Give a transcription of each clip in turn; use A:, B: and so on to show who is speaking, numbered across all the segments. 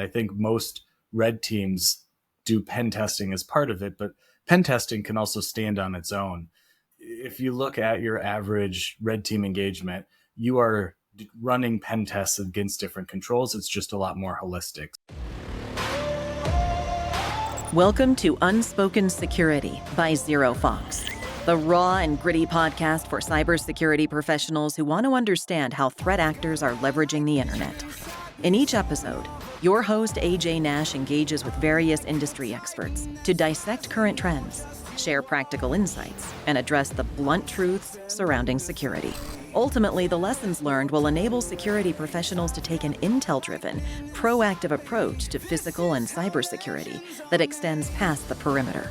A: I think most red teams do pen testing as part of it, but pen testing can also stand on its own. If you look at your average red team engagement, you are running pen tests against different controls. It's just a lot more holistic.
B: Welcome to Unspoken Security by ZeroFox, the raw and gritty podcast for cybersecurity professionals who want to understand how threat actors are leveraging the internet. In each episode, your host AJ Nash engages with various industry experts to dissect current trends, share practical insights, and address the blunt truths surrounding security. Ultimately, the lessons learned will enable security professionals to take an intel-driven, proactive approach to physical and cybersecurity that extends past the perimeter.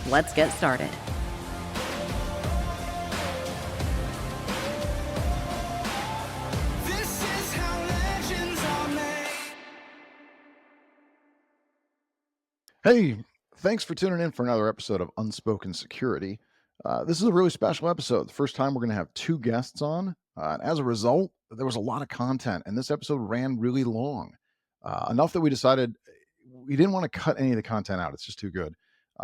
B: Let's get started.
C: Hey, thanks for tuning in for another episode of Unspoken Security. This is a really special episode. The first time we're going to have two guests on. And as a result, there was a lot of content, and this episode ran really long. Enough that we decided we didn't want to cut any of the content out. It's just too good.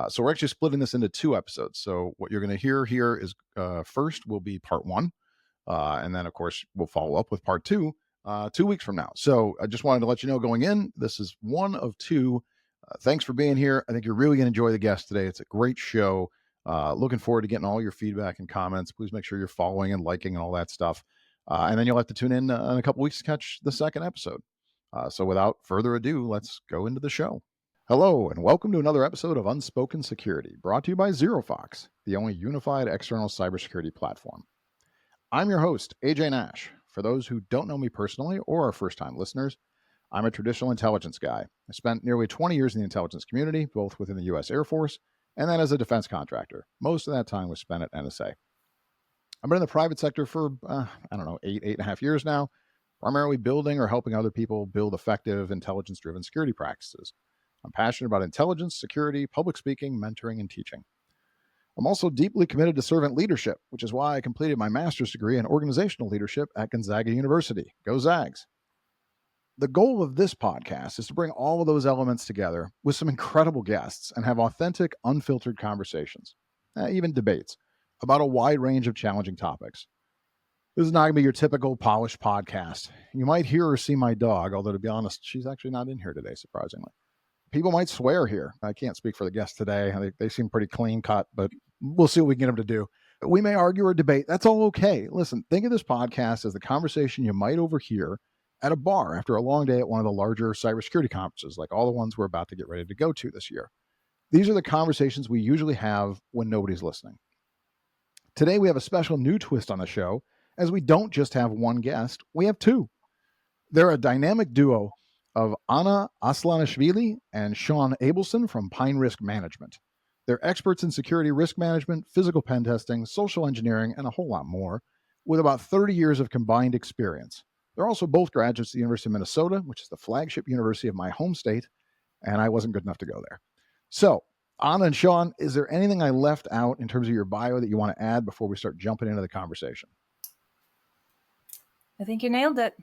C: So we're actually splitting this into two episodes. So what you're going to hear here is first will be part one. And then, of course, we'll follow up with part two 2 weeks from now. So I just wanted to let you know going in, this is one of two. Thanks for being here. I think you're really going to enjoy the guest today. It's a great show. Looking forward to getting all your feedback and comments. Please make sure you're following and liking and all that stuff. And then you'll have to tune in a couple weeks to catch the second episode. So without further ado, let's go into the show. Hello, and welcome to another episode of Unspoken Security, brought to you by ZeroFox, the only unified external cybersecurity platform. I'm your host, AJ Nash. For those who don't know me personally or are first-time listeners, I'm a traditional intelligence guy. I spent nearly 20 years in the intelligence community, both within the U.S. Air Force and then as a defense contractor. Most of that time was spent at NSA. I've been in the private sector for, 8.5 years now, primarily building or helping other people build effective intelligence-driven security practices. I'm passionate about intelligence, security, public speaking, mentoring, and teaching. I'm also deeply committed to servant leadership, which is why I completed my master's degree in organizational leadership at Gonzaga University. Go Zags! The goal of this podcast is to bring all of those elements together with some incredible guests and have authentic, unfiltered conversations, even debates, about a wide range of challenging topics. This is not going to be your typical polished podcast. You might hear or see my dog, although to be honest, she's actually not in here today, surprisingly. People might swear here. I can't speak for the guests today. They seem pretty clean cut, but we'll see what we can get them to do. We may argue or debate. That's all okay. Listen, think of this podcast as the conversation you might overhear at a bar after a long day at one of the larger cybersecurity conferences, like all the ones we're about to get ready to go to this year. These are the conversations we usually have when nobody's listening. Today, we have a special new twist on the show, as we don't just have one guest, we have two. They're a dynamic duo of Anna Aslanishvili and Shawn Abelson from Pine Risk Management. They're experts in security risk management, physical pen testing, social engineering, and a whole lot more, with about 30 years of combined experience. They're also both graduates of the University of Minnesota, which is the flagship university of my home state, and I wasn't good enough to go there. So, Anna and Shawn, is there anything I left out in terms of your bio that you want to add before we start jumping into the conversation?
D: I think you nailed it.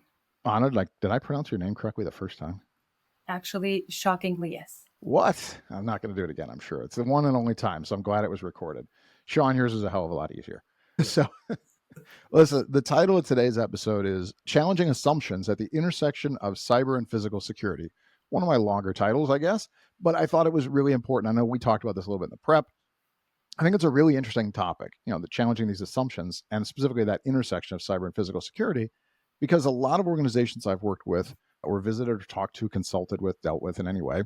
C: Anna, did I pronounce your name correctly the first time?
D: Actually, shockingly, yes.
C: What? I'm not going to do it again, I'm sure. It's the one and only time, so I'm glad it was recorded. Shawn, yours is a hell of a lot easier. So... Listen, the title of today's episode is Challenging Assumptions at the Intersection of Cyber and Physical Security. One of my longer titles, I guess, but I thought it was really important. I know we talked about this a little bit in the prep. I think it's a really interesting topic, the challenging these assumptions and specifically that intersection of cyber and physical security, because a lot of organizations I've worked with or visited or talked to, consulted with, dealt with in any way,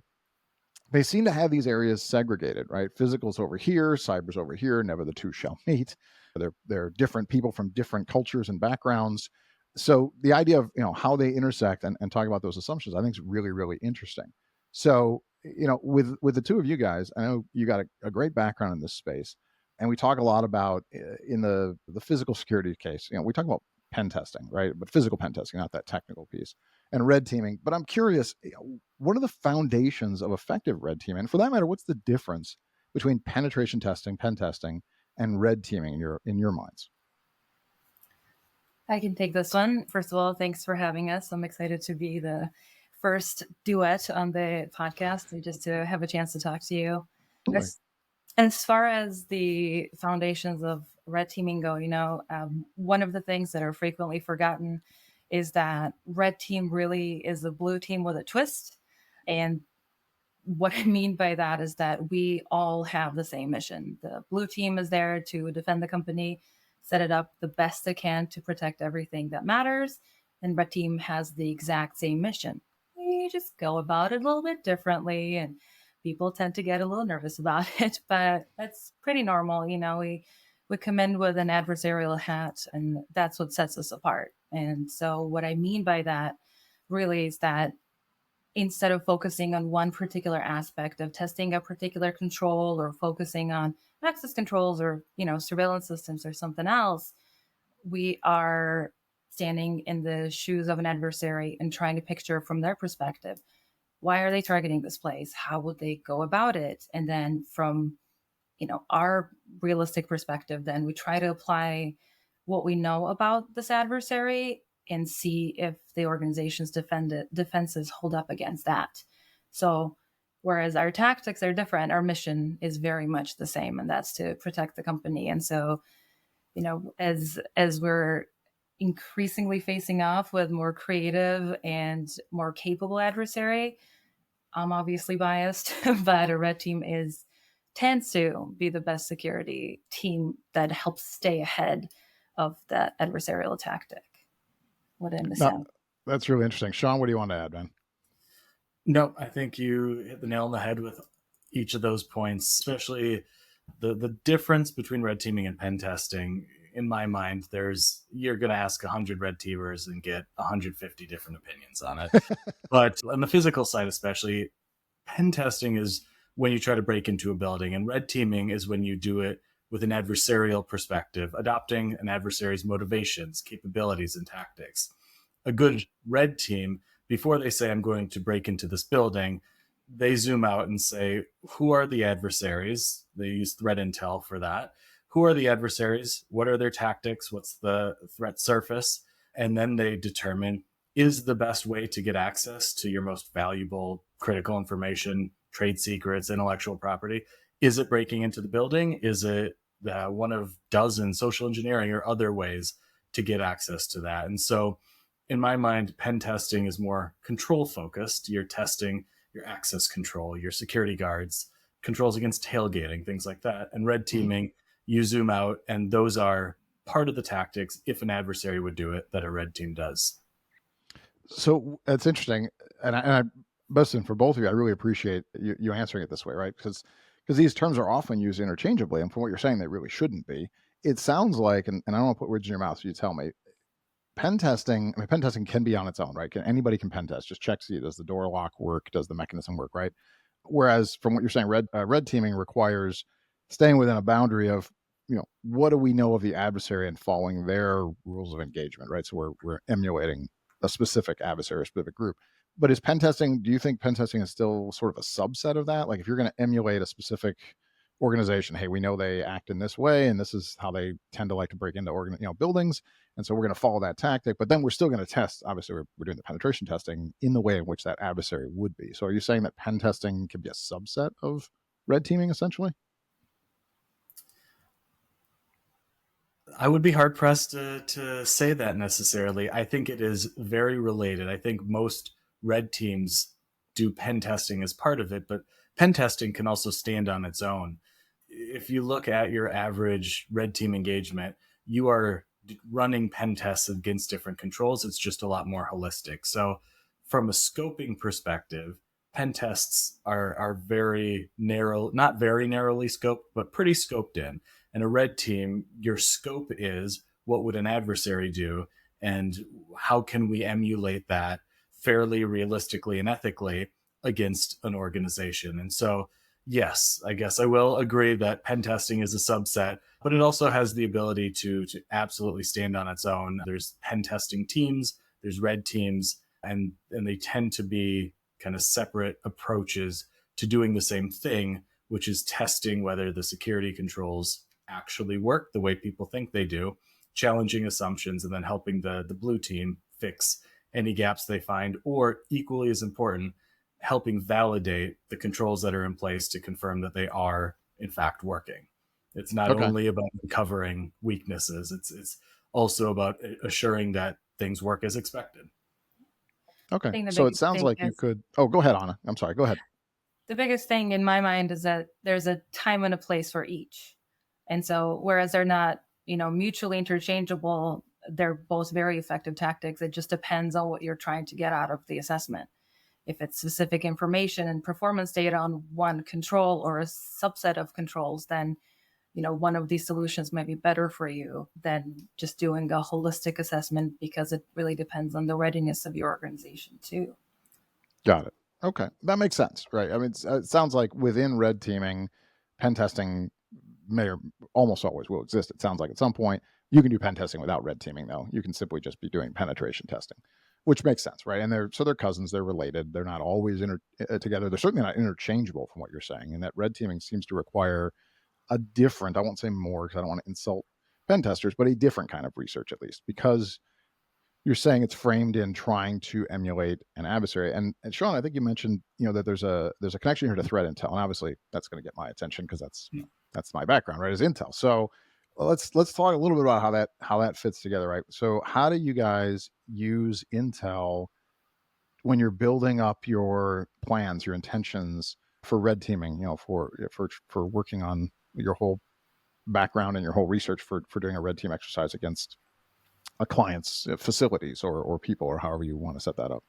C: they seem to have these areas segregated, right? Physical's over here, cyber's over here, never the two shall meet. They're different people from different cultures and backgrounds. So the idea of, how they intersect and talk about those assumptions, I think is really, really interesting. So, with the two of you guys, I know you got a great background in this space, and we talk a lot about in the physical security case, we talk about pen testing, right? But physical pen testing, not that technical piece, and red teaming. But I'm curious, what are the foundations of effective red teaming? And for that matter, what's the difference between penetration testing, pen testing, and red teaming in your minds?
D: I can take this one. First of all, thanks for having us. I'm excited to be the first duet on the podcast, just to have a chance to talk to you.
C: Totally.
D: As far as the foundations of red teaming go, one of the things that are frequently forgotten is that red team really is a blue team with a twist. And what I mean by that is that we all have the same mission. The blue team is there to defend the company, set it up the best it can to protect everything that matters. And red team has the exact same mission. We just go about it a little bit differently, and people tend to get a little nervous about it, but that's pretty normal. We come in with an adversarial hat, and that's what sets us apart. And so what I mean by that really is that instead of focusing on one particular aspect of testing a particular control or focusing on access controls or surveillance systems or something else, we are standing in the shoes of an adversary and trying to picture from their perspective, why are they targeting this place, how would they go about it, and then from our realistic perspective, then we try to apply what we know about this adversary and see if the organization's defenses hold up against that. So whereas our tactics are different, our mission is very much the same, and that's to protect the company. And so, as we're increasingly facing off with more creative and more capable adversary, I'm obviously biased, but a red team tends to be the best security team that helps stay ahead of that adversarial tactic. What did I miss out?
C: That's really interesting. Shawn, what do you want to add, man?
A: No, I think you hit the nail on the head with each of those points, especially the difference between red teaming and pen testing. In my mind, you're going to ask 100 red teamers and get 150 different opinions on it. But on the physical side, especially, pen testing is when you try to break into a building, and red teaming is when you do it with an adversarial perspective, adopting an adversary's motivations, capabilities, and tactics. A good red team, before they say, I'm going to break into this building, they zoom out and say, who are the adversaries? They use threat intel for that. Who are the adversaries? What are their tactics? What's the threat surface? And then they determine, is the best way to get access to your most valuable critical information, trade secrets, intellectual property? Is it breaking into the building? Is it one of dozen social engineering or other ways to get access to that? And so in my mind, pen testing is more control focused. You're testing your access control, your security guards, controls against tailgating, things like that. And red teaming, you zoom out, and those are part of the tactics, if an adversary would do it, that a red team does.
C: So it's interesting. And I Bustin, for both of you, I really appreciate you answering it this way, right? Because these terms are often used interchangeably. And from what you're saying, they really shouldn't be. It sounds like, and I don't want to put words in your mouth, so you tell me, pen testing can be on its own, right? Anybody can pen test, just check, see, does the door lock work? Does the mechanism work, right? Whereas from what you're saying, red teaming requires staying within a boundary of, what do we know of the adversary and following their rules of engagement, right? So we're emulating a specific adversary, a specific group. But do you think pen testing is still sort of a subset of that? Like if you're going to emulate a specific organization, hey, we know they act in this way, and this is how they tend to like to break into buildings, and so we're going to follow that tactic. But then we're still going to test. Obviously, we're doing the penetration testing in the way in which that adversary would be. So, are you saying that pen testing can be a subset of red teaming, essentially?
A: I would be hard pressed to say that necessarily. I think it is very related. I think most red teams do pen testing as part of it, but pen testing can also stand on its own. If you look at your average red team engagement, you are running pen tests against different controls. It's just a lot more holistic. So from a scoping perspective, pen tests are very narrow, not very narrowly scoped, but pretty scoped in. And a red team, your scope is what would an adversary do, and how can we emulate that fairly, realistically, and ethically against an organization. And so, yes, I guess I will agree that pen testing is a subset, but it also has the ability to absolutely stand on its own. There's pen testing teams, there's red teams, and they tend to be kind of separate approaches to doing the same thing, which is testing whether the security controls actually work the way people think they do, challenging assumptions, and then helping the blue team fix any gaps they find, or equally as important, helping validate the controls that are in place to confirm that they are in fact working. It's not
C: Okay.
A: only about uncovering weaknesses, it's also about assuring that things work as expected.
D: I
C: Okay.
D: think the
C: So it
D: biggest
C: sounds
D: thing
C: like you
D: is
C: could, oh, go ahead, Anna. I'm sorry. Go ahead.
D: the biggest thing in my mind is that there's a time and a place for each. And so whereas they're not, mutually interchangeable, they're both very effective tactics. It just depends on what you're trying to get out of the assessment. If it's specific information and performance data on one control or a subset of controls, then one of these solutions might be better for you than just doing a holistic assessment, because it really depends on the readiness of your organization too.
C: Got it. Okay. That makes sense, right? I mean, it sounds like within red teaming, pen testing may or almost always will exist. It sounds like at some point you can do pen testing without red teaming, though. You can simply just be doing penetration testing, which makes sense, right? And they're cousins, they're related. They're not always together. They're certainly not interchangeable from what you're saying. And that red teaming seems to require a different, I won't say more because I don't want to insult pen testers, but a different kind of research, at least, because you're saying it's framed in trying to emulate an adversary. And Shawn, I think you mentioned, that there's a connection here to threat intel, and obviously that's going to get my attention because that's my background, right? Is intel. So let's talk a little bit about how that fits together, right? So how do you guys use intel when you're building up your plans, your intentions for red teaming? For working on your whole background and your whole research for doing a red team exercise against a client's facilities or people, or however you want to set that up.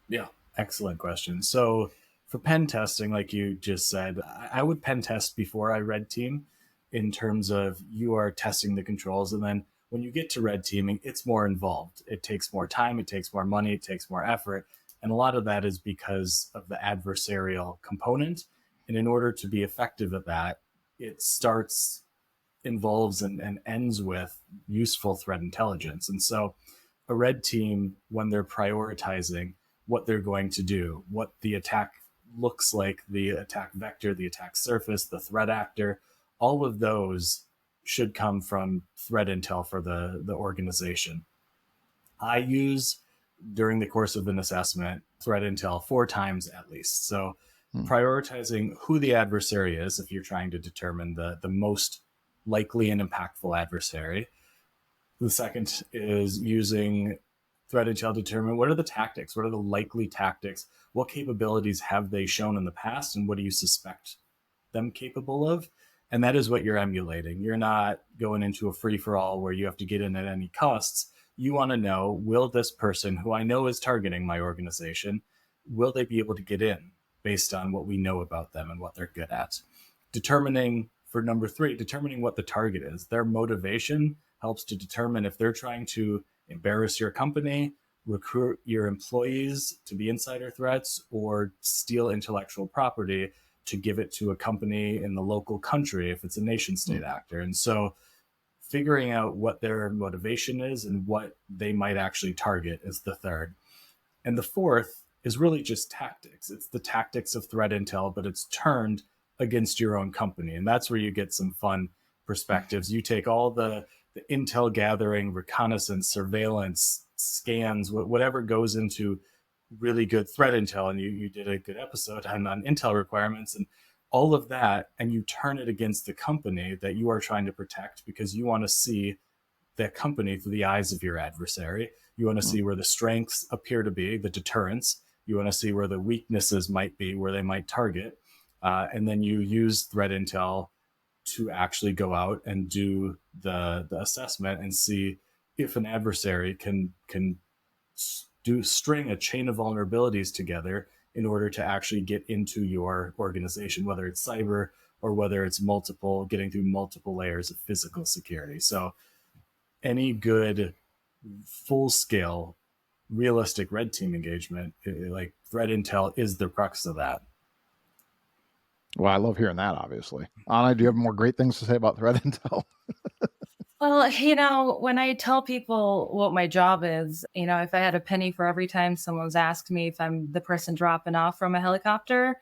A: Yeah, excellent question. So for pen testing, like you just said, I would pen test before I red team, in terms of you are testing the controls. And then when you get to red teaming, it's more involved. It takes more time, it takes more money, it takes more effort. And a lot of that is because of the adversarial component. And in order to be effective at that, it involves and ends with useful threat intelligence. And so a red team, when they're prioritizing what they're going to do, what the attack looks like, the attack vector, the attack surface, the threat actor, all of those should come from threat intel for the organization. I use, during the course of an assessment, threat intel 4 times at least. So prioritizing who the adversary is, if you're trying to determine the most likely and impactful adversary. The second is using threat intel to determine what are the tactics, what are the likely tactics, what capabilities have they shown in the past, and what do you suspect them capable of? And that is what you're emulating. You're not going into a free-for-all where you have to get in at any costs. You want to know, will this person who I know is targeting my organization, will they be able to get in based on what we know about them and what they're good at? For number 3, determining what the target is. Their motivation helps to determine if they're trying to embarrass your company, recruit your employees to be insider threats, or steal intellectual property to give it to a company in the local country if it's a nation state actor. And so figuring out what their motivation is and what they might actually target is the third. And the fourth is really just tactics. It's the tactics of threat intel, but it's turned against your own company. And that's where you get some fun perspectives. You take all the intel gathering, reconnaissance, surveillance, scans, whatever goes into really good threat intel, and you did a good episode on intel requirements and all of that, and you turn it against the company that you are trying to protect, because you want to see that company through the eyes of your adversary. You want to see where the strengths appear to be, the deterrents. You want to see where the weaknesses might be, where they might target. And then you use threat intel to actually go out and do the assessment and see if an adversary can string a chain of vulnerabilities together in order to actually get into your organization, whether it's cyber or whether it's getting through multiple layers of physical security. So any good full-scale, realistic red team engagement, like threat intel, is the crux of that.
C: Well, I love hearing that, obviously. Anna, do you have more great things to say about threat intel?
D: Well, when I tell people what my job is, if I had a penny for every time someone's asked me if I'm the person dropping off from a helicopter.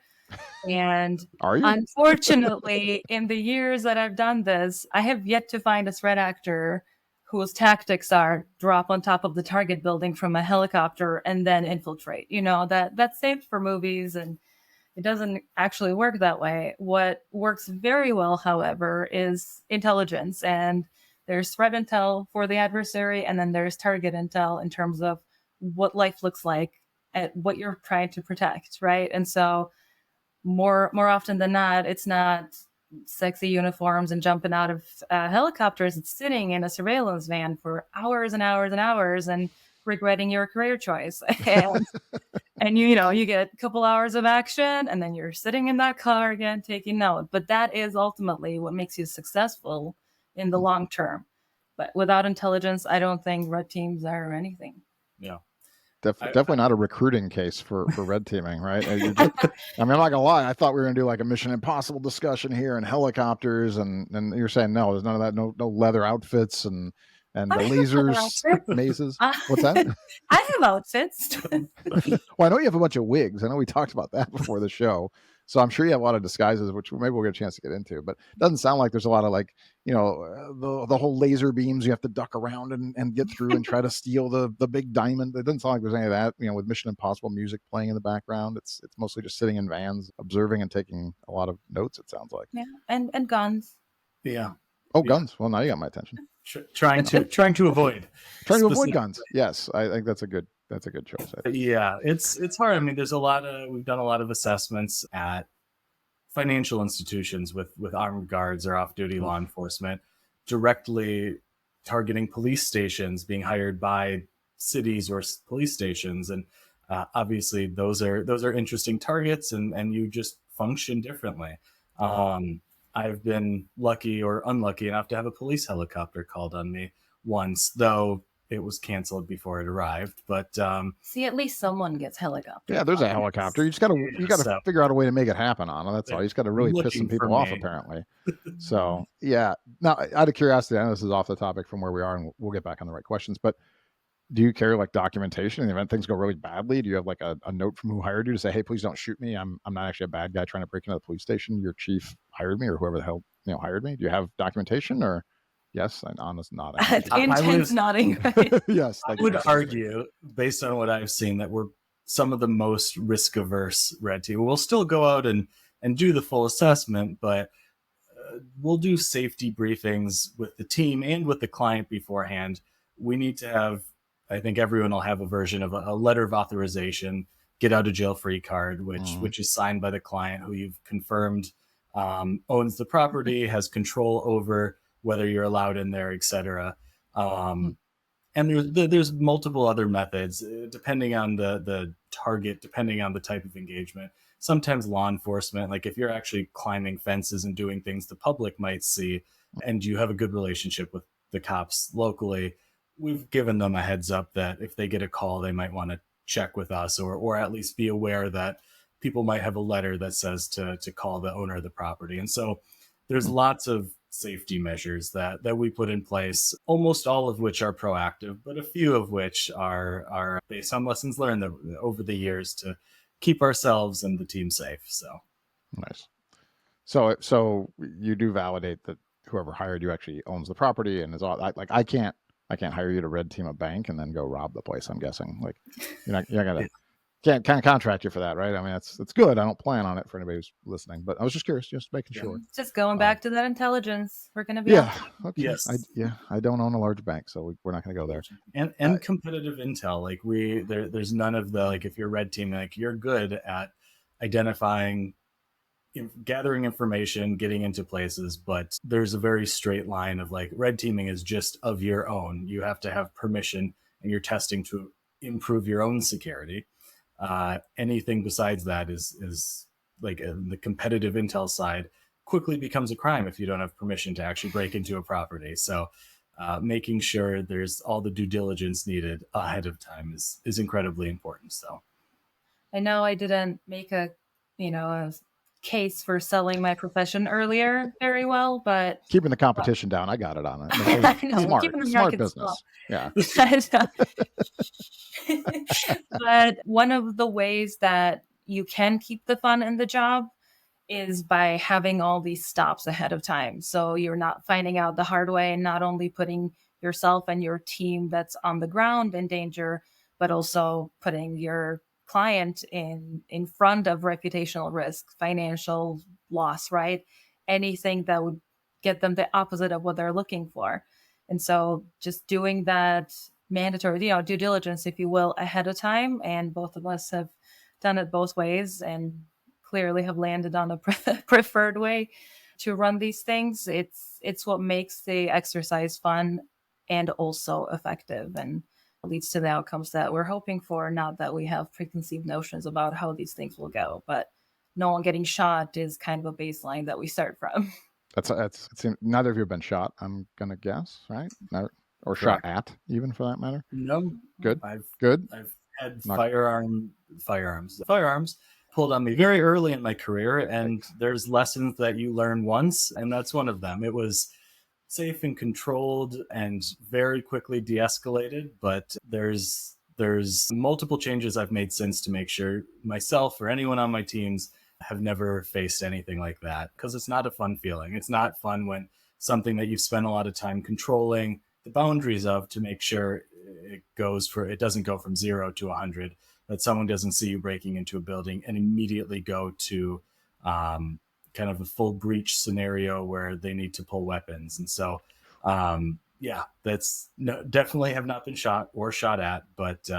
D: And
C: Are you?
D: Unfortunately, in the years that I've done this, I have yet to find a threat actor whose tactics are drop on top of the target building from a helicopter and then infiltrate. That's saved for movies, and it doesn't actually work that way. What works very well, however, is intelligence. And there's threat intel for the adversary, and then there's target intel in terms of what life looks like at what you're trying to protect, right? And so more often than not, it's not sexy uniforms and jumping out of helicopters. It's sitting in a surveillance van for hours and hours and hours and regretting your career choice. And you get a couple hours of action, and then you're sitting in that car again taking note. But that is ultimately what makes you successful in the long term. But without intelligence, I don't think red teams are anything.
A: Yeah.
C: Definitely not a recruiting case for red teaming, right? I mean, I'm not gonna lie. I thought we were gonna do like a Mission Impossible discussion here and helicopters, and you're saying no, there's none of that. No leather outfits and the lasers, mazes. What's that?
D: I have outfits.
C: Well, I know you have a bunch of wigs. I know we talked about that before the show. So I'm sure you have a lot of disguises, which maybe we'll get a chance to get into. But it doesn't sound like there's a lot of like, the whole laser beams you have to duck around and get through and try to steal the big diamond. It doesn't sound like there's any of that, with Mission Impossible music playing in the background. It's mostly just sitting in vans, observing and taking a lot of notes, it sounds like.
D: Yeah, and guns.
A: Yeah.
C: Oh, guns. Well, now you got my attention.
A: Trying to avoid
C: guns. Yes, I think that's a good choice.
A: Yeah, it's hard. I mean, we've done a lot of assessments at financial institutions with armed guards or off-duty law enforcement, directly targeting police stations, being hired by cities or police stations, and obviously those are interesting targets, and you just function differently. I've been lucky or unlucky enough to have a police helicopter called on me once, though it was canceled before it arrived. But
D: see, at least someone gets helicopter.
C: Yeah, there's a helicopter. You just gotta figure out a way to make it happen, Anna. That's all. You just got to really piss some people off, apparently. So yeah. Now, out of curiosity, I know this is off the topic from where we are, and we'll get back on the right questions. But do you carry like documentation in the event things go really badly? Do you have like a note from who hired you to say, hey, please don't shoot me. I'm not actually a bad guy trying to break into the police station. Your chief hired me, or whoever the hell hired me. Do you have documentation? Or yes, and Anna's nodding.
D: Intense nodding. Right?
C: Yes,
A: I would argue, based on what I've seen, that we're some of the most risk averse red team. We'll still go out and do the full assessment, but we'll do safety briefings with the team and with the client beforehand. We need to have, I think everyone will have a version of a letter of authorization, get out of jail free card, which is signed by the client who you've confirmed owns the property, has control over whether you're allowed in there, etc. And there's multiple other methods depending on the target, depending on the type of engagement. Sometimes law enforcement, like if you're actually climbing fences and doing things the public might see, and you have a good relationship with the cops locally, we've given them a heads up that if they get a call, they might want to check with us, or at least be aware that people might have a letter that says to call the owner of the property. And so there's lots of safety measures that we put in place, almost all of which are proactive, but a few of which are based on lessons learned over the years to keep ourselves and the team safe. So
C: nice. So you do validate that whoever hired you actually owns the property and is all like, I can't hire you to red team a bank and then go rob the place. I'm guessing like you're not gonna can't contract you for that, right? I mean, that's good. I don't plan on it for anybody who's listening, but I was just curious, just making sure.
D: Just going back to that intelligence, we're going to be
C: okay.
A: Yes.
C: I don't own a large bank, so we're not going to go there.
A: And competitive intel, like there's none of the, like if you're red team, like you're good at identifying, gathering information, getting into places, but there's a very straight line of like red teaming is just of your own. You have to have permission, and you're testing to improve your own security. Anything besides that is like the competitive intel side quickly becomes a crime if you don't have permission to actually break into a property. So making sure there's all the due diligence needed ahead of time is incredibly important. So
D: I know I didn't make a case for selling my profession earlier very well, but
C: keeping the competition down, I got it on it.
D: I know,
C: smart business. Yeah.
D: But one of the ways that you can keep the fun in the job is by having all these stops ahead of time. So you're not finding out the hard way and not only putting yourself and your team that's on the ground in danger, but also putting your client in front of reputational risk, financial loss, right? Anything that would get them the opposite of what they're looking for. And so just doing that mandatory, due diligence, if you will, ahead of time. And both of us have done it both ways and clearly have landed on a preferred way to run these things. It's what makes the exercise fun and also effective, and leads to the outcomes that we're hoping for. Not that we have preconceived notions about how these things will go, but no one getting shot is kind of a baseline that we start from.
C: That's it seems neither of you have been shot, I'm gonna guess, right? No, or shot
A: Correct.
C: at, even for that matter.
A: No,
C: Good.
A: I've
C: Good.
A: had
C: Not-
A: firearms pulled on me very early in my career, and there's lessons that you learn once, and that's one of them. It was safe and controlled and very quickly de-escalated, but there's multiple changes I've made since to make sure myself or anyone on my teams have never faced anything like that, because it's not a fun feeling. It's not fun when something that you've spent a lot of time controlling the boundaries of to make sure it doesn't go from 0 to 100, that someone doesn't see you breaking into a building and immediately go to kind of a full breach scenario where they need to pull weapons. And so that's definitely have not been shot or shot at, but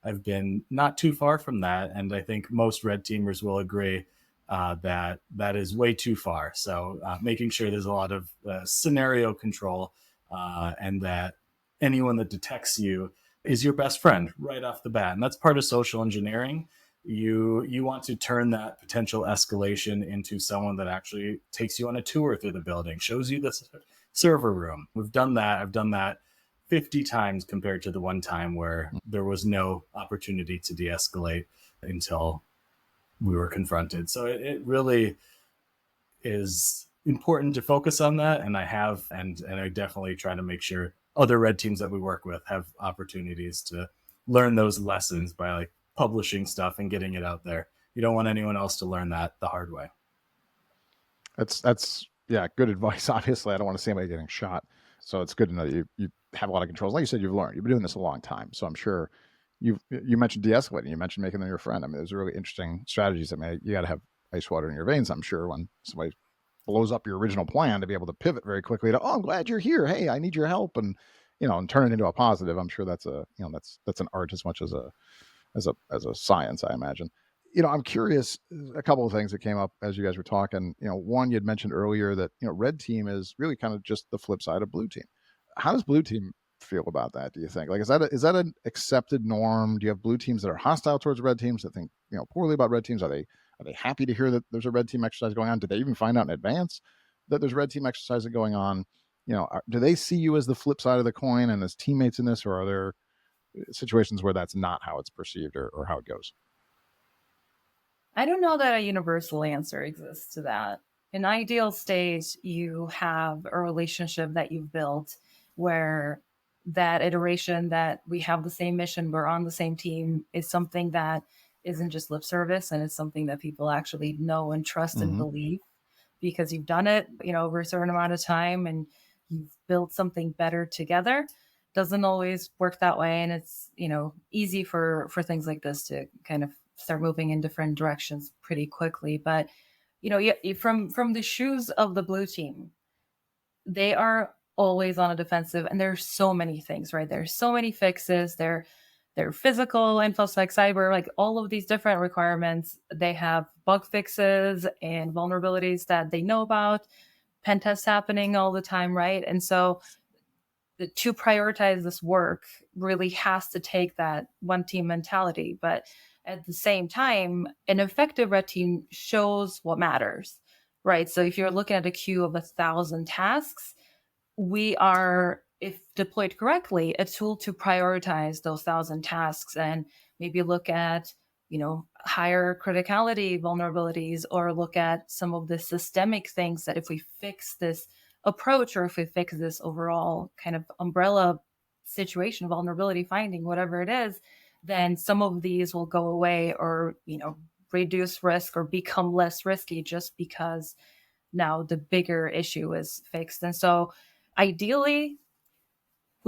A: I've been not too far from that, and I think most red teamers will agree that is way too far. So making sure there's a lot of scenario control, and that anyone that detects you is your best friend right off the bat. And that's part of social engineering. You want to turn that potential escalation into someone that actually takes you on a tour through the building, shows you the server room. We've done that. I've done that 50 times compared to the one time where there was no opportunity to de-escalate until we were confronted. So it really is important to focus on that, and I have, and I definitely try to make sure other red teams that we work with have opportunities to learn those lessons by like publishing stuff and getting it out there. You don't want anyone else to learn that the hard way.
C: That's good advice. Obviously, I don't want to see anybody getting shot, so it's good to know that you have a lot of controls. Like you said, you've been doing this a long time, so I'm sure you mentioned de-escalating, you mentioned making them your friend. I mean, there's really interesting strategies. I mean, you got to have ice water in your veins, I'm sure, when somebody blows up your original plan, to be able to pivot very quickly to, oh, I'm glad you're here, hey, I need your help, and and turn it into a positive. I'm sure that's that's an art as much as a science, I imagine. I'm curious, a couple of things that came up as you guys were talking. One, you had mentioned earlier that red team is really kind of just the flip side of blue team. How does blue team feel about that, do you think? Like, is that an accepted norm? Do you have blue teams that are hostile towards red teams, that think poorly about red teams? Are they happy to hear that there's a red team exercise going on? Did they even find out in advance that there's red team exercise going on? Do they see you as the flip side of the coin and as teammates in this, or are there situations where that's not how it's perceived, or how it goes?
D: I don't know that a universal answer exists to that. In ideal state, you have a relationship that you've built where that iteration that we have the same mission, we're on the same team, is something that isn't just lip service, and it's something that people actually know and trust and believe, because you've done it, over a certain amount of time, and you've built something better together. Doesn't always work that way, and it's easy for things like this to kind of start moving in different directions pretty quickly. But from the shoes of the blue team, they are always on a defensive, and there's so many things, right? There's so many fixes. They're physical, infosec, cyber, like all of these different requirements. They have bug fixes and vulnerabilities that they know about, pen tests happening all the time, right? And so to prioritize this work really has to take that one team mentality. But at the same time, an effective red team shows what matters, right? So if you're looking at a queue of 1,000 tasks, we are, if deployed correctly, a tool to prioritize those 1,000 tasks and maybe look at, higher criticality vulnerabilities, or look at some of the systemic things that if we fix this approach, or if we fix this overall kind of umbrella situation, vulnerability finding, whatever it is, then some of these will go away, or, reduce risk or become less risky, just because now the bigger issue is fixed. And so ideally,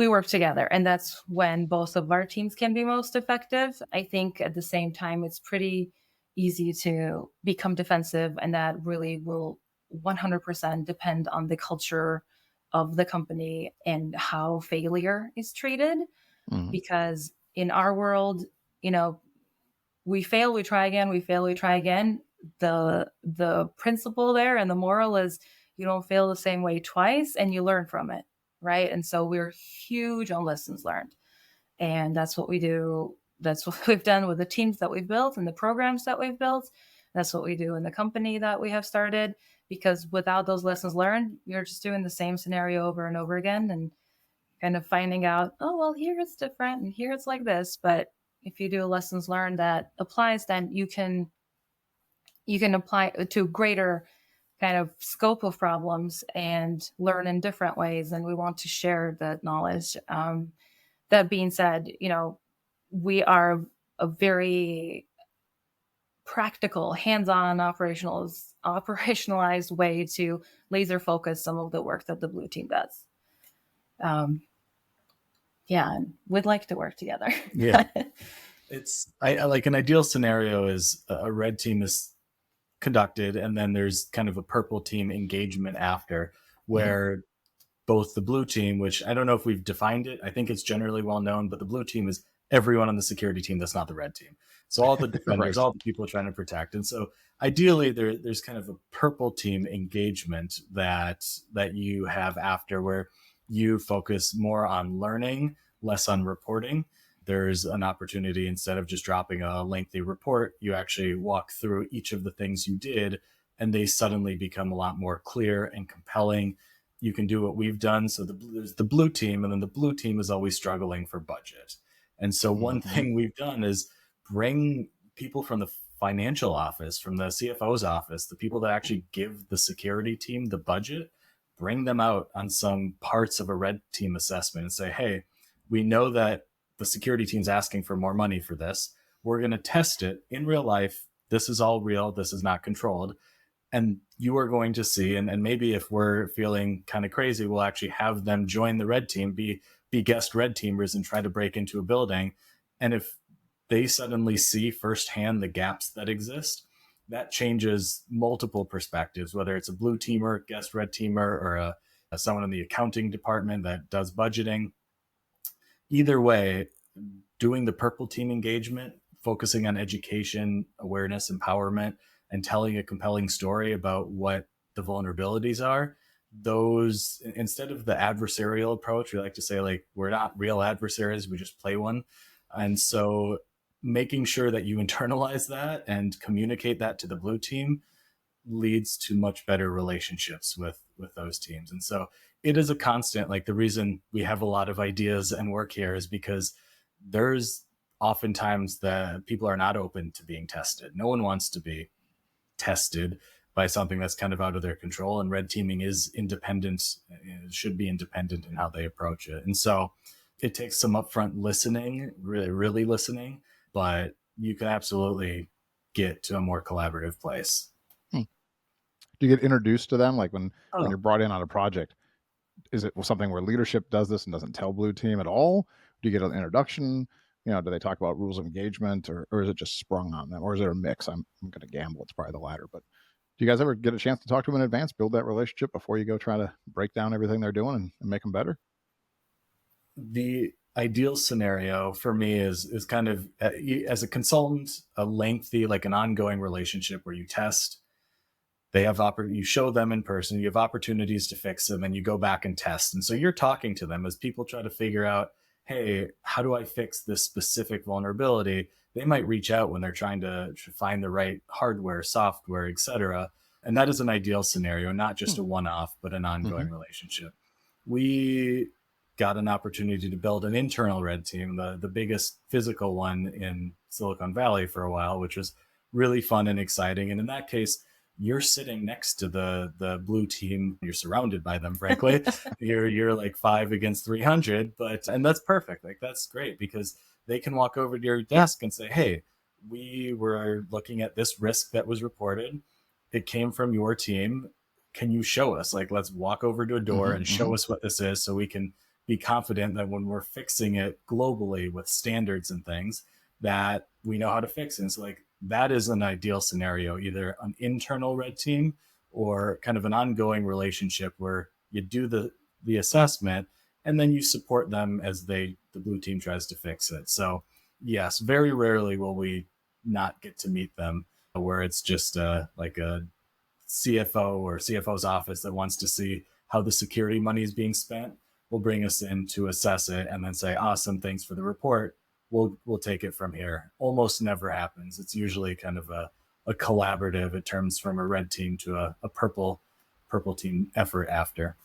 D: we work together, and that's when both of our teams can be most effective. I think at the same time, it's pretty easy to become defensive, and that really will 100% depend on the culture of the company and how failure is treated.
C: Mhm.
D: Because in our world, you know, we fail, we try again, we fail, we try again. The principle there and the moral is you don't fail the same way twice and you learn from it, right? And so we're huge on lessons learned. And that's what we do. That's what we've done with the teams that we've built and the programs that we've built. That's what we do in the company that we have started, because without those lessons learned, you're just doing the same scenario over and over again and kind of finding out, oh, well, here it's different and here it's like this. But if you do lessons learned that applies, then you can apply to greater kind of scope of problems and learn in different ways. And we want to share that knowledge. That being said, we are a very practical, hands-on, operationalized way to laser focus some of the work that the blue team does. Yeah, and we'd like to work together.
A: Yeah. I like an ideal scenario is a red team is conducted, and then there's kind of a purple team engagement after, where both the blue team, which I don't know if we've defined it, I think it's generally well known, but the blue team is everyone on the security team that's not the red team. So all the defenders,
C: Right.
A: all the people trying to protect. And so ideally there's kind of a purple team engagement that you have after, where you focus more on learning, less on reporting. There's an opportunity, instead of just dropping a lengthy report, you actually walk through each of the things you did, and they suddenly become a lot more clear and compelling. You can do what we've done. So there's the blue team, and then the blue team is always struggling for budget. And so one thing we've done is bring people from the financial office, from the CFO's office, the people that actually give the security team the budget, bring them out on some parts of a red team assessment and say, hey, we know that the security team's asking for more money for this. We're going to test it in real life. This is all real. This is not controlled. And you are going to see, and maybe if we're feeling kind of crazy, we'll actually have them join the red team, be guest red teamers and try to break into a building. And if they suddenly see firsthand the gaps that exist, that changes multiple perspectives, whether it's a blue teamer, guest red teamer, or someone in the accounting department that does budgeting. Either way, doing the purple team engagement, focusing on education, awareness, empowerment, and telling a compelling story about what the vulnerabilities are, those, instead of the adversarial approach, we like to say, like, we're not real adversaries, we just play one. And so making sure that you internalize that and communicate that to the blue team leads to much better relationships with those teams. And so it is a constant. Like, the reason we have a lot of ideas and work here is because there's oftentimes that people are not open to being tested. No one wants to be tested by something that's kind of out of their control, and red teaming is independent, should be independent in how they approach it. And so it takes some upfront listening, really listening, but you can absolutely get to a more collaborative place.
C: Do you get introduced to them, like when
A: Oh.
C: you're brought in on a project? Is it something where leadership does this and doesn't tell blue team at all? Do you get an introduction? Do they talk about rules of engagement, or is it just sprung on them, or is there a mix? I'm going to gamble it's probably the latter, but do you guys ever get a chance to talk to them in advance, build that relationship before you go try to break down everything they're doing and make them better?
A: The ideal scenario for me is kind of, as a consultant, a lengthy, like an ongoing relationship where you test. They have you show them in person, you have opportunities to fix them, and you go back and test. And so you're talking to them as people try to figure out, hey, how do I fix this specific vulnerability? They might reach out when they're trying to find the right hardware, software, etc. And that is an ideal scenario, not just a one-off, but an ongoing relationship. We got an opportunity to build an internal red team, the biggest physical one in Silicon Valley for a while, which was really fun and exciting. And in that case, you're sitting next to the blue team. You're surrounded by them, frankly. you're like 5 against 300, and that's perfect. Like, that's great, because they can walk over to your desk and say, hey, we were looking at this risk that was reported. It came from your team. Can you show us? Like, let's walk over to a door and show us what this is, so we can be confident that when we're fixing it globally with standards and things, that we know how to fix it. And so like that is an ideal scenario, either an internal red team or kind of an ongoing relationship where you do the assessment and then you support them as the blue team tries to fix it. So yes, very rarely will we not get to meet them where it's just like a CFO or CFO's office that wants to see how the security money is being spent will bring us in to assess it and then say, awesome, thanks for the report. We'll take it from here. Almost never happens. It's usually kind of a collaborative. It turns from a red team to a purple team effort after.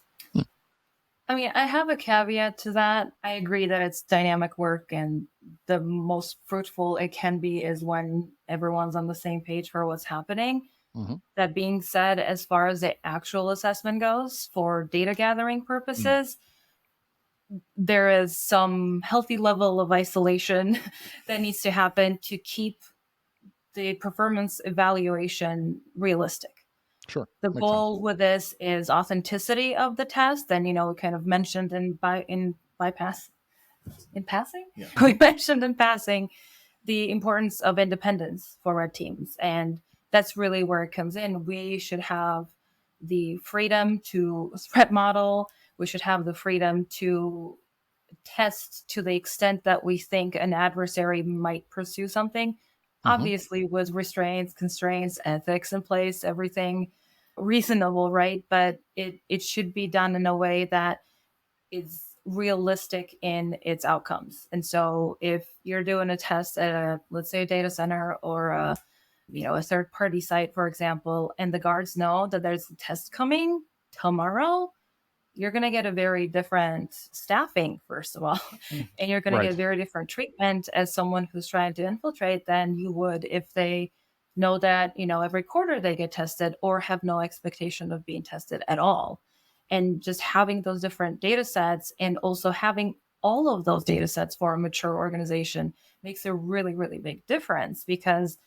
D: I mean, I have a caveat to that. I agree that it's dynamic work, and the most fruitful it can be is when everyone's on the same page for what's happening.
C: Mm-hmm.
D: That being said, as far as the actual assessment goes for data gathering purposes, there is some healthy level of isolation that needs to happen to keep the performance evaluation realistic.
C: Sure.
D: The
C: Makes
D: goal
C: sense.
D: with this is authenticity of the test, and kind of mentioned in passing.
C: Yeah.
D: We mentioned in passing the importance of independence for red teams, and that's really where it comes in. We should have the freedom to threat model. We should have the freedom to test to the extent that we think an adversary might pursue something. Obviously, with restraints, constraints, ethics in place, everything reasonable, right? But it should be done in a way that is realistic in its outcomes. And so if you're doing a test at let's say a data center or a third party site, for example, and the guards know that there's a test coming tomorrow, you're going to get a very different staffing, first of all, and you're going to get a very different treatment as someone who's trying to infiltrate than you would if they know that, every quarter they get tested or have no expectation of being tested at all. And just having those different data sets and also having all of those data sets for a mature organization makes a really, really big difference, because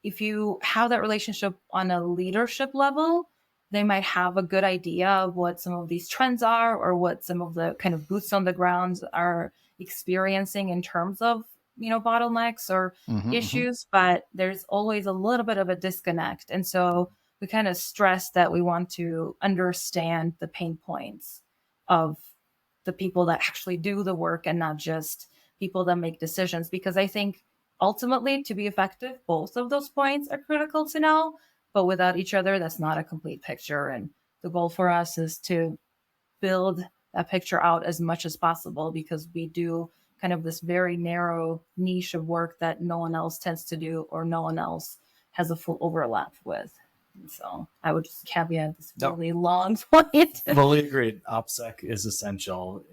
D: if you have that relationship on a leadership level, they might have a good idea of what some of these trends are or what some of the kind of boots on the ground are experiencing in terms of, bottlenecks or issues, but there's always a little bit of a disconnect. And so we kind of stress that we want to understand the pain points of the people that actually do the work and not just people that make decisions, because I think ultimately, to be effective, both of those points are critical to know, but without each other, that's not a complete picture. And the goal for us is to build that picture out as much as possible, because we do kind of this very narrow niche of work that no one else tends to do or no one else has a full overlap with. And so I would just caveat this really long point.
A: Fully agreed. OPSEC is essential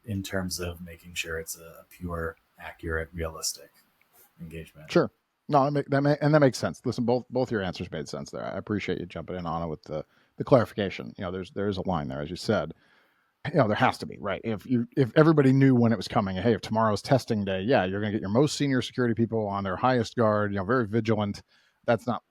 A: in terms of making sure it's a pure, accurate, realistic engagement.
C: Sure. No, that makes sense. Listen, both your answers made sense there. I appreciate you jumping in on it with the clarification. There's a line there, as you said. There has to be, right? If everybody knew when it was coming, hey, if tomorrow's testing day, yeah, you're going to get your most senior security people on their highest guard, very vigilant. That's not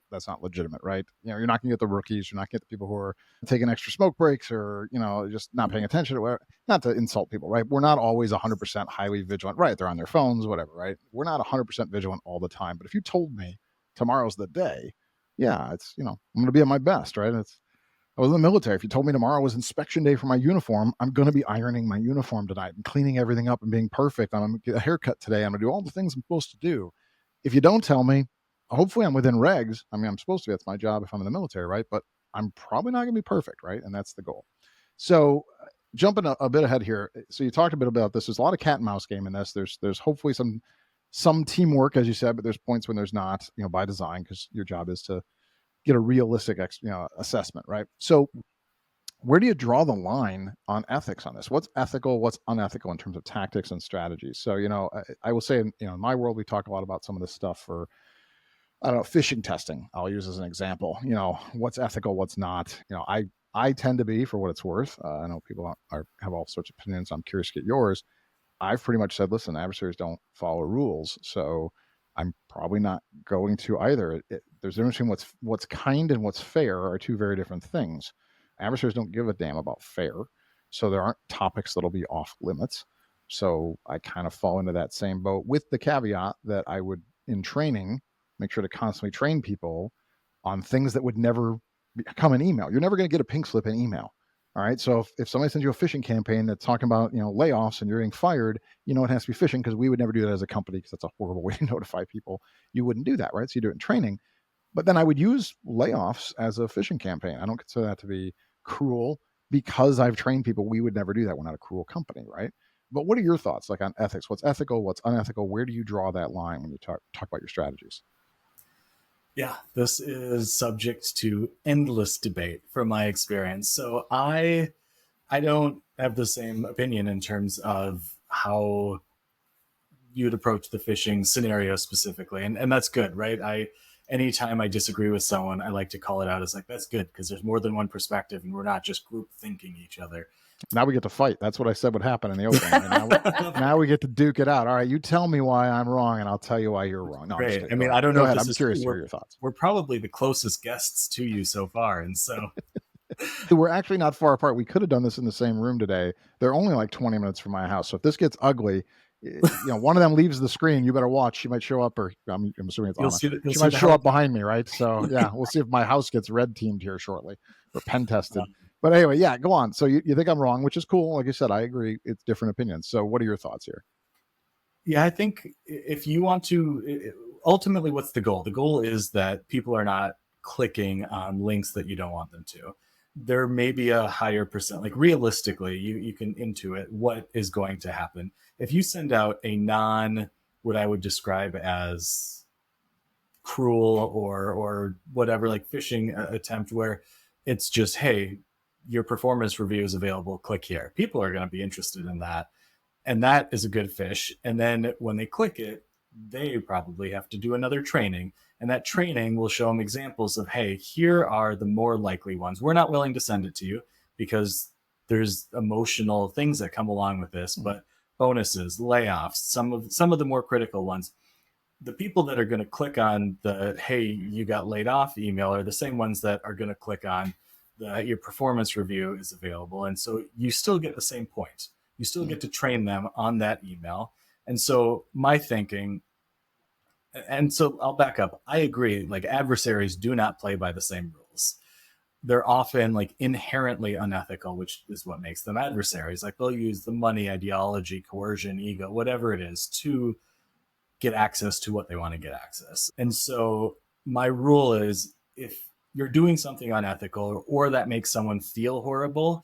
C: legitimate, right? You're not going to get the rookies. You're not going to get the people who are taking extra smoke breaks or, just not paying attention to whatever. Not to insult people, right? We're not always 100% highly vigilant, right? They're on their phones, whatever, right? We're not 100% vigilant all the time. But if you told me tomorrow's the day, yeah, it's, I'm going to be at my best, right? I was in the military. If you told me tomorrow was inspection day for my uniform, I'm going to be ironing my uniform tonight and cleaning everything up and being perfect. I'm going to get a haircut today. I'm going to do all the things I'm supposed to do. If you don't tell me, hopefully I'm within regs. I mean, I'm supposed to be. That's my job if I'm in the military, right? But I'm probably not going to be perfect, right? And that's the goal. So jumping a bit ahead here. So you talked a bit about this. There's a lot of cat and mouse game in this. There's hopefully some teamwork, as you said, but there's points when there's not, by design, because your job is to get a realistic assessment, right? So where do you draw the line on ethics on this? What's ethical, what's unethical in terms of tactics and strategies? So, I will say, in my world, we talk a lot about some of this stuff for, I don't know, phishing testing. I'll use as an example, what's ethical, what's not. I tend to be, for what it's worth, I know people have all sorts of opinions. I'm curious to get yours. I've pretty much said, listen, adversaries don't follow rules. So I'm probably not going to either. There's a difference between what's kind and what's fair are two very different things. Adversaries don't give a damn about fair. So there aren't topics that'll be off limits. So I kind of fall into that same boat, with the caveat that I would, in training, make sure to constantly train people on things that would never come in email. You're never going to get a pink slip in email. All right. So if somebody sends you a phishing campaign that's talking about, layoffs and you're getting fired, it has to be phishing, because we would never do that as a company, because that's a horrible way to notify people. You wouldn't do that, right? So you do it in training. But then I would use layoffs as a phishing campaign. I don't consider that to be cruel, because I've trained people. We would never do that. We're not a cruel company, right? But what are your thoughts, like, on ethics? What's ethical? What's unethical? Where do you draw that line when you talk about your strategies?
A: Yeah, this is subject to endless debate from my experience. So I don't have the same opinion in terms of how you'd approach the phishing scenario specifically. And that's good, right? Anytime I disagree with someone, I like to call it out as like, that's good, because there's more than one perspective and we're not just group thinking each other.
C: Now we get to fight. That's what I said would happen in the opening. Right? Now we get to duke it out. All right, you tell me why I'm wrong, and I'll tell you why you're wrong. No,
A: great. I mean, I don't know if this
C: I'm curious to hear your thoughts.
A: We're probably the closest guests to you so far, and so
C: we're actually not far apart. We could have done this in the same room today. They're only like 20 minutes from my house. So if this gets ugly, one of them leaves the screen, you better watch. She might show up, or I'm assuming it's Anna. She might show up behind me, right? So yeah, we'll see if my house gets red teamed here shortly, or pen tested. But anyway, yeah, go on. So you think I'm wrong, which is cool. Like you said, I agree. It's different opinions. So what are your thoughts here?
A: Yeah, I think if you want to, ultimately, what's the goal? The goal is that people are not clicking on links that you don't want them to. There may be a higher percent, like realistically, you can intuit what is going to happen. If you send out a what I would describe as cruel or whatever, like phishing attempt, where it's just, hey, your performance review is available, click here. People are going to be interested in that. And that is a good fish. And then when they click it, they probably have to do another training. And that training will show them examples of, hey, here are the more likely ones. We're not willing to send it to you because there's emotional things that come along with this, but bonuses, layoffs, some of the more critical ones. The people that are going to click on the, hey, you got laid off email are the same ones that are going to click on your performance review is available. And so you still get the same point. You still get to train them on that email. And so my thinking, and so I'll back up. I agree. Like, adversaries do not play by the same rules. They're often like inherently unethical, which is what makes them adversaries. Like, they'll use the money, ideology, coercion, ego, whatever it is, to get access to what they want to get access. And so my rule is, if you're doing something unethical or that makes someone feel horrible,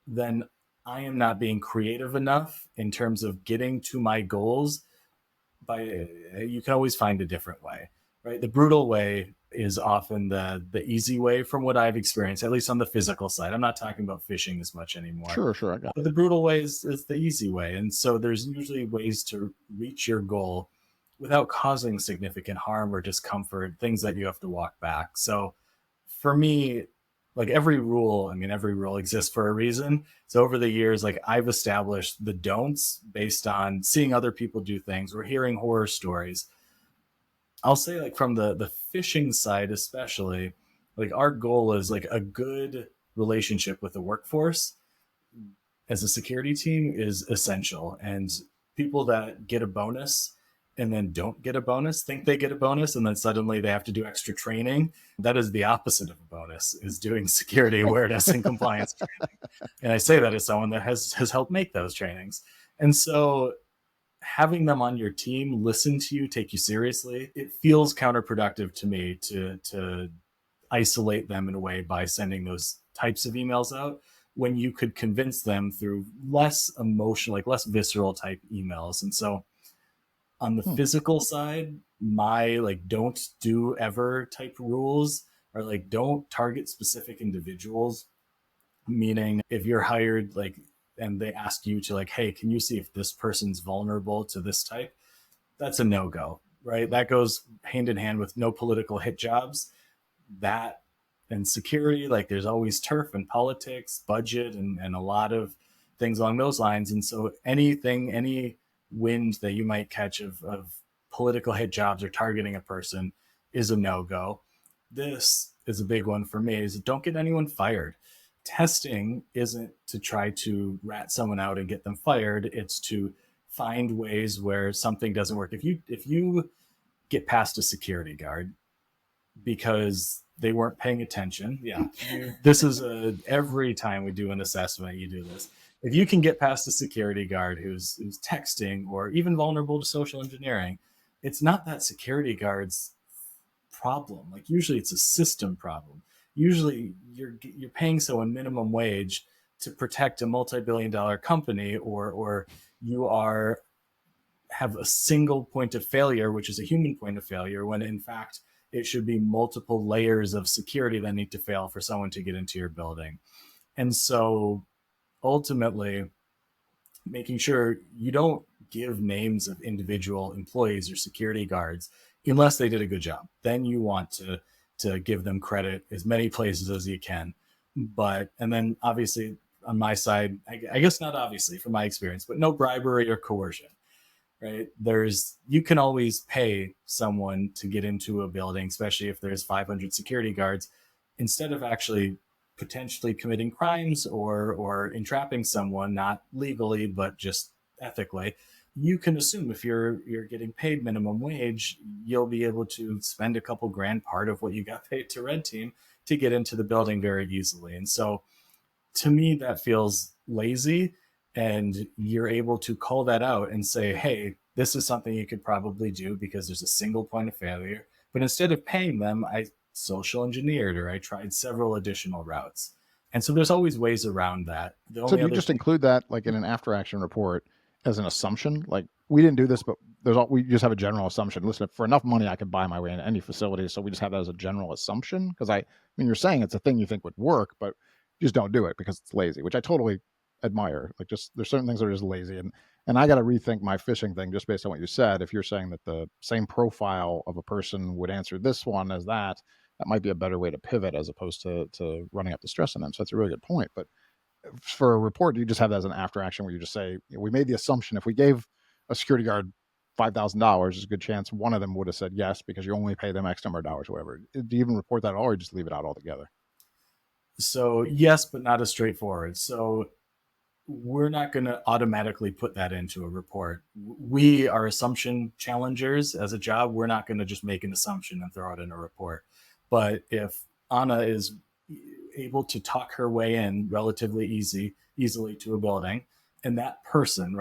A: then I am not being creative enough in terms of getting to my goals. You can always find a different way, right? The brutal way is often the easy way, from what I've experienced, at least on the physical side. I'm not talking about phishing as much anymore.
C: Sure. I got it.
A: But the brutal way is the easy way. And so there's usually ways to reach your goal without causing significant harm or discomfort, things that you have to walk back. So for me, like, every rule exists for a reason. So over the years, like, I've established the don'ts based on seeing other people do things or hearing horror stories. I'll say, like, from the phishing side especially, like, our goal is like a good relationship with the workforce as a security team is essential. And people that get a bonus and then don't get a bonus, think they get a bonus, and then suddenly they have to do extra training. That is the opposite of a bonus, is doing security awareness and compliance training. And I say that as someone that has helped make those trainings. And so having them on your team, listen to you, take you seriously, it feels counterproductive to me to isolate them in a way by sending those types of emails out, when you could convince them through less emotional, like less visceral type emails. And so on the physical side, my like don't do ever type rules are like, don't target specific individuals. Meaning, if you're hired, like, and they ask you to, like, hey, can you see if this person's vulnerable to this type? That's a no-go, right? That goes hand in hand with no political hit jobs. That and security, like, there's always turf and politics, budget, and a lot of things along those lines. And so any wind that you might catch of political hit jobs or targeting a person is a no-go. This is a big one for me, is don't get anyone fired. testing isn't to try to rat someone out and get them fired. It's to find ways where something doesn't work. If you get past a security guard because they weren't paying attention, this is every time we do an assessment, you do this. If you can get past a security guard who's texting or even vulnerable to social engineering, it's not that security guard's problem. Like usually it's a system problem. Usually you're paying someone minimum wage to protect a multi-billion-dollar company, or you have a single point of failure, which is a human point of failure, when in fact it should be multiple layers of security that need to fail for someone to get into your building. And so ultimately, making sure you don't give names of individual employees or security guards unless they did a good job. Then you want to give them credit as many places as you can. And then obviously on my side, I guess not obviously from my experience, but no bribery or coercion, right? You can always pay someone to get into a building, especially if there's 500 security guards, instead of actually potentially committing crimes or entrapping someone, not legally, but just ethically. You can assume if you're getting paid minimum wage, you'll be able to spend a couple grand, part of what you got paid to red team, to get into the building very easily. And so to me, that feels lazy, and you're able to call that out and say, hey, this is something you could probably do because there's a single point of failure. But instead of paying them, I social engineered, or I tried several additional routes. And so there's always ways around that.
C: So do you just include that like in an after action report as an assumption? Like, we didn't do this, but we just have a general assumption. Listen, for enough money, I could buy my way into any facility. So we just have that as a general assumption. Because I mean, you're saying it's a thing you think would work, but you just don't do it because it's lazy, which I totally admire. Like, just there's certain things that are just lazy. And I got to rethink my phishing thing just based on what you said. If you're saying that the same profile of a person would answer this one as that might be a better way to pivot as opposed to running up the stress on them. So that's a really good point. But for a report, you just have that as an after action where you just say, we made the assumption if we gave a security guard $5,000, there's a good chance one of them would have said yes because you only pay them X number of dollars or whatever. Do you even report that at all, or just leave it out altogether?
A: So yes, but not as straightforward. So we're not going to automatically put that into a report. We are assumption challengers as a job. We're not going to just make an assumption and throw it in a report. But if Anna is able to talk her way in relatively easily to a building, and that person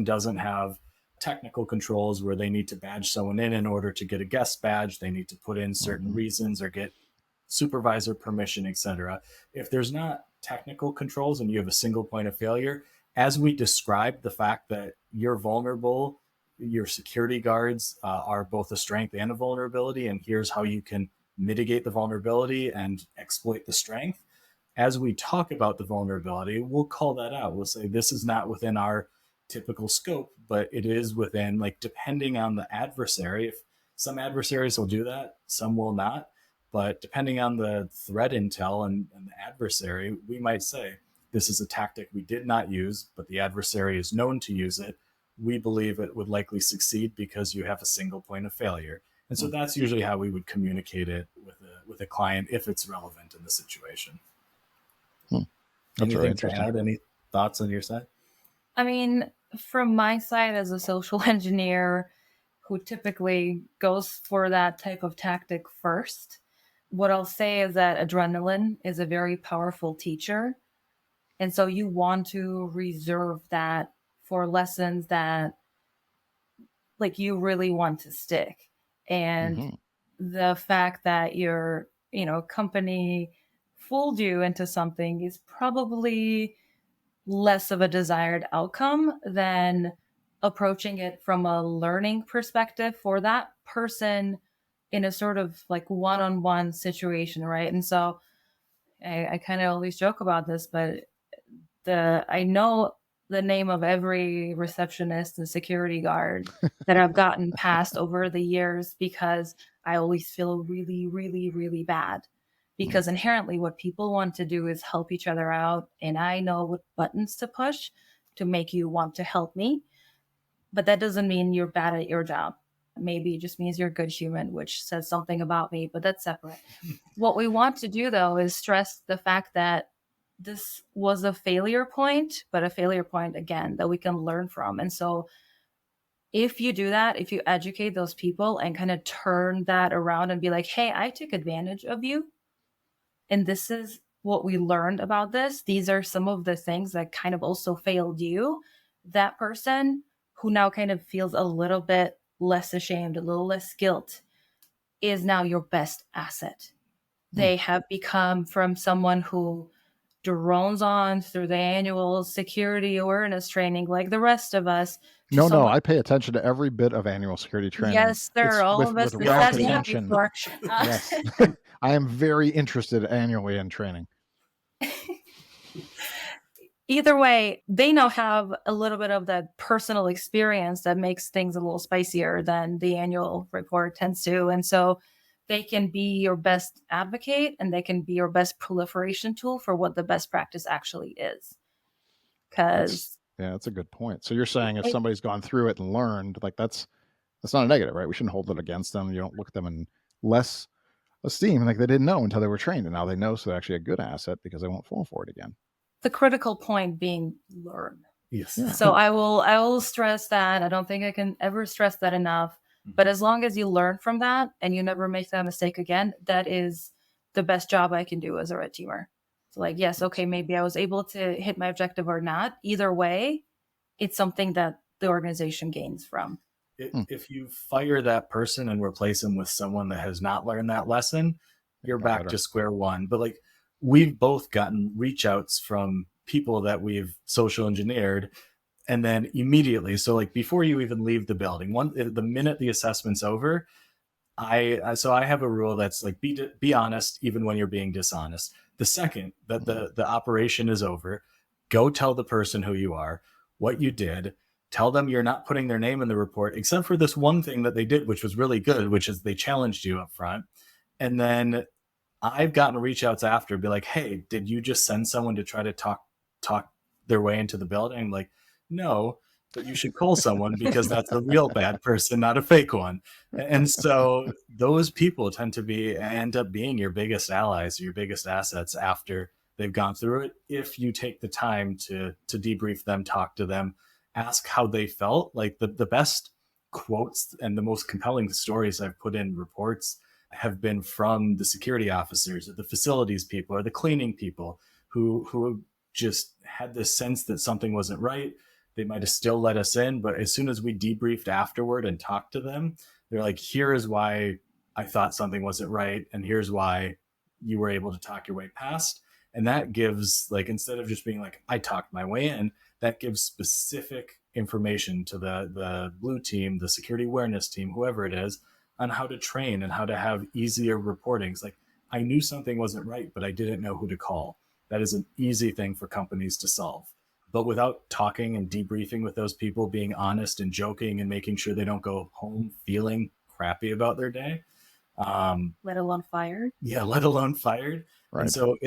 A: doesn't have technical controls where they need to badge someone in order to get a guest badge, they need to put in certain reasons or get supervisor permission, etc. If there's not technical controls and you have a single point of failure, as we described the fact that you're vulnerable, your security guards are both a strength and a vulnerability, and here's how you can mitigate the vulnerability and exploit the strength. As we talk about the vulnerability, we'll call that out. We'll say this is not within our typical scope, but it is within, like, depending on the adversary. If some adversaries will do that, some will not. But depending on the threat intel and the adversary, we might say, this is a tactic we did not use, but the adversary is known to use it. We believe it would likely succeed because you have a single point of failure. And so that's usually how we would communicate it with a client if it's relevant in the situation. Anything to add? Any thoughts on your side?
D: I mean, from my side as a social engineer who typically goes for that type of tactic first, what I'll say is that adrenaline is a very powerful teacher. And so you want to reserve that for lessons that, like, you really want to stick. And the fact that your, company fooled you into something is probably less of a desired outcome than approaching it from a learning perspective for that person in a sort of like one-on-one situation, right? And so I kind of always joke about this, but I know the name of every receptionist and security guard that I've gotten past over the years because I always feel really, really, really bad. Because inherently what people want to do is help each other out. And I know what buttons to push to make you want to help me. But that doesn't mean you're bad at your job. Maybe it just means you're a good human, which says something about me, but that's separate. What we want to do, though, is stress the fact that this was a failure point, but a failure point, again, that we can learn from. And so if you do that, if you educate those people and kind of turn that around and be like, hey, I took advantage of you, and this is what we learned about this. These are some of the things that kind of also failed you. That person who now kind of feels a little bit less ashamed, a little less guilt, is now your best asset. They have become from someone who drones on through the annual security awareness training like the rest of us.
C: No, I pay attention to every bit of annual security training.
D: Yes, sir. All of us
C: with
D: have
C: rapt
D: said that
C: attention.
D: before.
C: Yes. I am very interested annually in training.
D: Either way, they now have a little bit of that personal experience that makes things a little spicier than the annual report tends to. And so they can be your best advocate, and they can be your best proliferation tool for what the best practice actually is. Because
C: that's a good point. So you're saying if somebody's gone through it and learned, like that's not a negative, right? We shouldn't hold it against them. You don't look at them in less esteem, like they didn't know until they were trained, and now they know, so they're actually a good asset because they won't fall for it again.
D: The critical point being learn.
A: Yes.
D: Yeah. So I will stress that. I don't think I can ever stress that enough. But as long as you learn from that and you never make that mistake again, that is the best job I can do as a red teamer. So like, yes, okay, maybe I was able to hit my objective or not. Either way, it's something that the organization gains from.
A: If you fire that person and replace them with someone that has not learned that lesson, you're back to square one. But like, we've both gotten reach outs from people that we've social engineered, and then immediately, so like before you even leave the building, the minute the assessment's over, I have a rule that's like, be honest even when you're being dishonest. The second that the operation is over, go tell the person who you are, what you did. Tell them you're not putting their name in the report, except for this one thing that they did, which was really good, which is they challenged you up front. And then I've gotten reach outs after, be like, hey, did you just send someone to try to talk their way into the building? I'm like, no, but you should call someone because that's a real bad person, not a fake one. And so those people tend to end up being your biggest allies, your biggest assets after they've gone through it. If you take the time to debrief them, talk to them, ask how they felt. Like the best quotes and the most compelling stories I've put in reports have been from the security officers or the facilities people or the cleaning people who just had this sense that something wasn't right. They might have still let us in, but as soon as we debriefed afterward and talked to them, they're like, here is why I thought something wasn't right, and here's why you were able to talk your way past. And that gives, like, instead of just being like, I talked my way in, that gives specific information to the blue team, the security awareness team, whoever it is, on how to train and how to have easier reportings. Like, I knew something wasn't right, but I didn't know who to call. That is an easy thing for companies to solve. But without talking and debriefing with those people, being honest and joking and making sure they don't go home feeling crappy about their day.
D: Let alone fired.
A: Yeah, let alone fired. Right. And so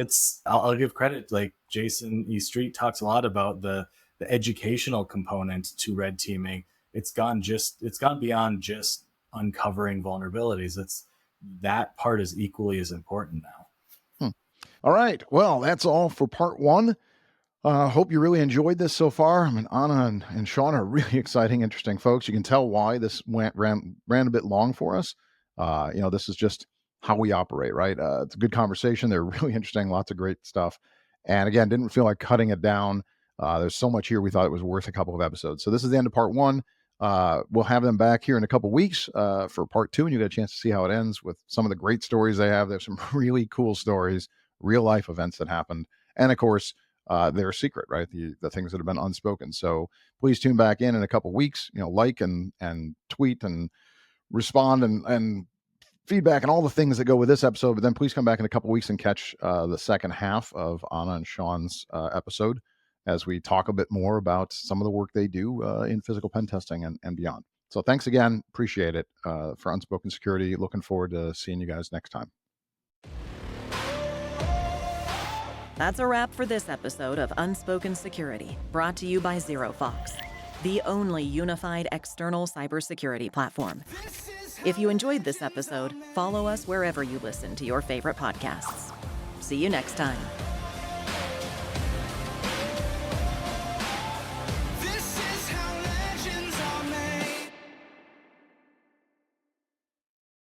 A: I'll give credit, like Jason E. Street talks a lot about the educational component to red teaming. It's gone beyond just uncovering vulnerabilities. That part is equally as important now.
C: All right. Well, that's all for part one. Hope you really enjoyed this so far. I mean, Anna and Shawn are really exciting, interesting folks. You can tell why this ran a bit long for us. This is just how we operate, right? It's a good conversation. They're really interesting, lots of great stuff. And again, didn't feel like cutting it down. There's so much here. We thought it was worth a couple of episodes. So this is the end of part one. We'll have them back here in a couple of weeks for part two, and you get a chance to see how it ends with some of the great stories they have. There's some really cool stories, real life events that happened. And of course, they're a secret, right? The things that have been unspoken. So please tune back in a couple of weeks, like and tweet and respond and feedback and all the things that go with this episode. But then please come back in a couple of weeks and catch the second half of Anna and Shawn's episode as we talk a bit more about some of the work they do in physical pen testing and beyond. So thanks again. Appreciate it for Unspoken Security. Looking forward to seeing you guys next time.
B: That's a wrap for this episode of Unspoken Security, brought to you by ZeroFox, the only unified external cybersecurity platform. If you enjoyed this episode, follow us wherever you listen to your favorite podcasts. See you next time.